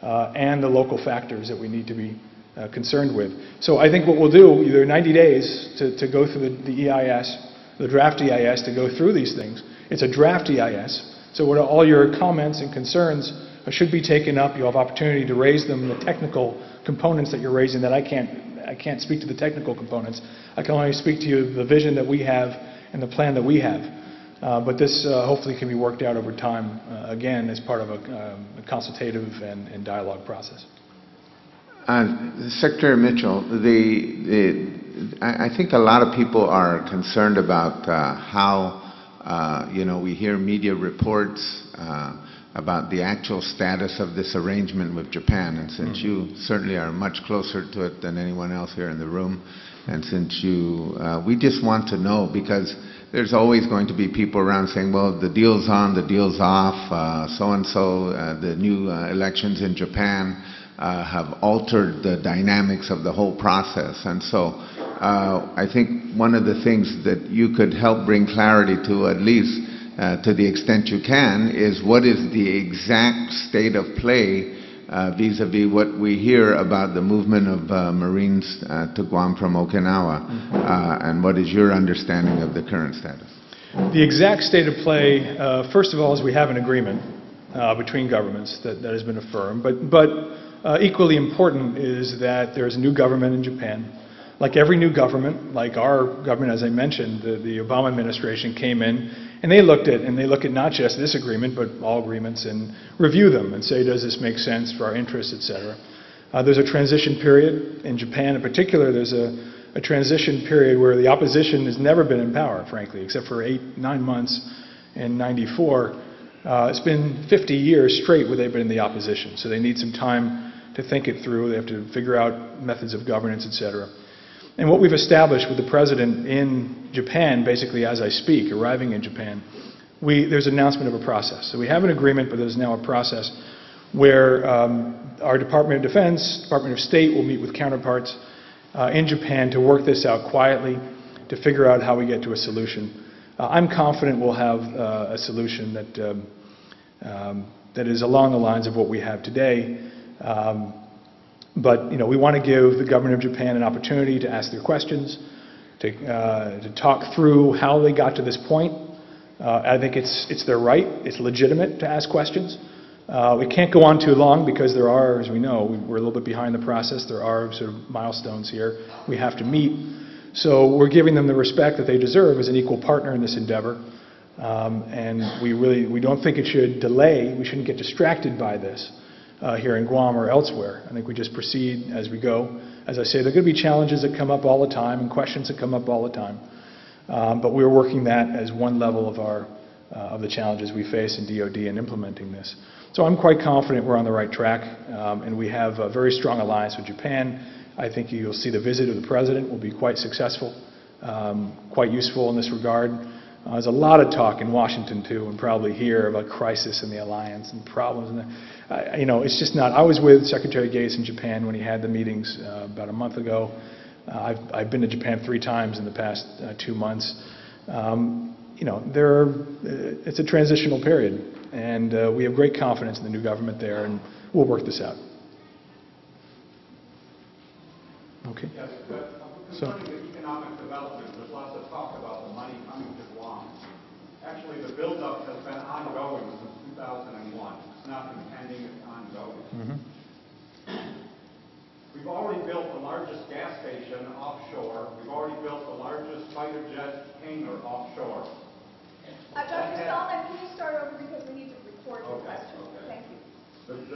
and the local factors that we need to be concerned with. So I think what we'll do, either 90 days to go through the EIS, the draft EIS, to go through these things. It's a draft EIS, so what all your comments and concerns should be taken up. You'll have opportunity to raise them. The technical components that you're raising, that I can't speak to the technical components. I can only speak to you the vision that we have and the plan that we have. But this hopefully can be worked out over time, again, as part of a consultative and dialogue process. Secretary Mitchell, I think a lot of people are concerned about how, we hear media reports about the actual status of this arrangement with Japan. And since you certainly are much closer to it than anyone else here in the room, and since we just want to know, because there's always going to be people around saying, well, the deal's on, the deal's off, so-and-so, the new elections in Japan have altered the dynamics of the whole process. And so I think one of the things that you could help bring clarity to, at least to the extent you can, is what is the exact state of play vis-a-vis what we hear about the movement of Marines to Guam from Okinawa, and what is your understanding of the current status? The exact state of play, first of all, is we have an agreement between governments that has been affirmed, but equally important is that there's a new government in Japan. Like every new government, like our government, as I mentioned, the Obama administration came in and they looked at not just this agreement, but all agreements, and review them and say, does this make sense for our interests, et cetera. There's a transition period. In Japan in particular, there's a transition period where the opposition has never been in power, frankly, except for 8-9 months in '94. It's been 50 years straight where they've been in the opposition, so they need some time to think it through. They have to figure out methods of governance, et cetera. And what we've established with the president in Japan, basically as I speak, arriving in Japan, there's an announcement of a process. So we have an agreement, but there's now a process where our Department of Defense, Department of State will meet with counterparts in Japan to work this out quietly, to figure out how we get to a solution. I'm confident we'll have a solution that is along the lines of what we have today. But we want to give the government of Japan an opportunity to ask their questions, to talk through how they got to this point. I think it's their right. It's legitimate to ask questions. We can't go on too long because there are, as we know, we're a little bit behind the process. There are sort of milestones here we have to meet. So we're giving them the respect that they deserve as an equal partner in this endeavor. And we don't think it should delay. We shouldn't get distracted by this. Here in Guam or elsewhere. I think we just proceed as we go. As I say, there are going to be challenges that come up all the time and questions that come up all the time. But we're working that as one level of the challenges we face in DoD in implementing this. So I'm quite confident we're on the right track, and we have a very strong alliance with Japan. I think you'll see the visit of the president will be quite successful, quite useful in this regard. There's a lot of talk in Washington, too, and probably here about crisis in the alliance and problems. It's just not. I was with Secretary Gates in Japan when he had the meetings about a month ago. I've been to Japan 3 times in the past 2 months. It's a transitional period, and we have great confidence in the new government there, and we'll work this out. Okay. Yes, but concerning the economic development, there's lots of talk about the money coming to Guam. Actually, the buildup has been ongoing since 2001. It's not been pending, it's ongoing. We've already built the largest gas station offshore. We've already built the largest fighter jet hangar offshore. Dr. Solomon, can you start over because we need to record your question? Okay. Thank you.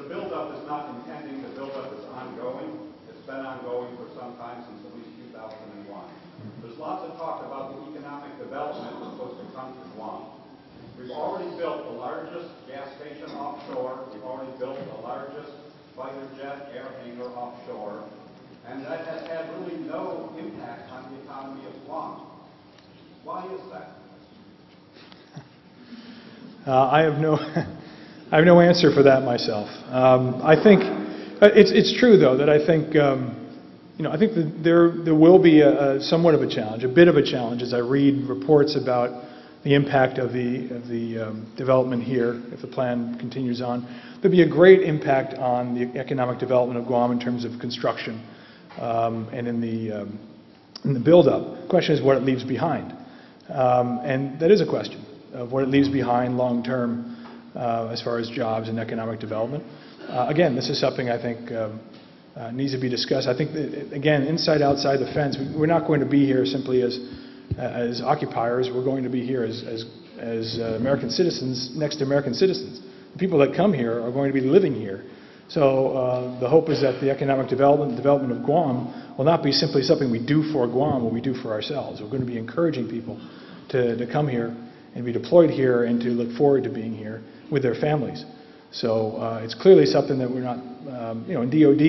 The buildup is not impending. The buildup is ongoing. It's been ongoing for some time, since at least 2001. There's lots of talk about the economic development that's supposed to come to Guam. We've already built the largest gas station offshore. We've already built the largest fighter jet air hangar offshore. And that has had really no impact on the economy of Guam. Why is that? I have no answer for that myself. I think it's true, though, that I think that there will be somewhat of a challenge, a bit of a challenge, as I read reports about the impact of the development here, if the plan continues on. There'll be a great impact on the economic development of Guam in terms of construction and in the build-up. The question is what it leaves behind. And that is a question of what it leaves behind long-term as far as jobs and economic development. Again, this is something I think needs to be discussed. I think that, again, inside, outside the fence, we're not going to be here simply as occupiers. We're going to be here as American citizens next to American citizens. The people that come here are going to be living here. So the hope is that the economic development of Guam will not be simply something we do for Guam, what we do for ourselves. We're going to be encouraging people to come here and be deployed here and to look forward to being here with their families. So it's clearly something that we're not, in DOD,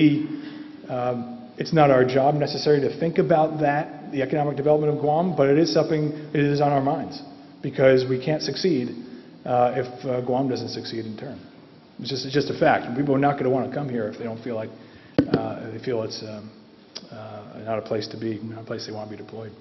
it's not our job necessarily to think about that, the economic development of Guam, but it is something that is on our minds because we can't succeed if Guam doesn't succeed in turn. It's just a fact. People are not going to want to come here if they don't feel like, they feel it's not a place to be, not a place they want to be deployed.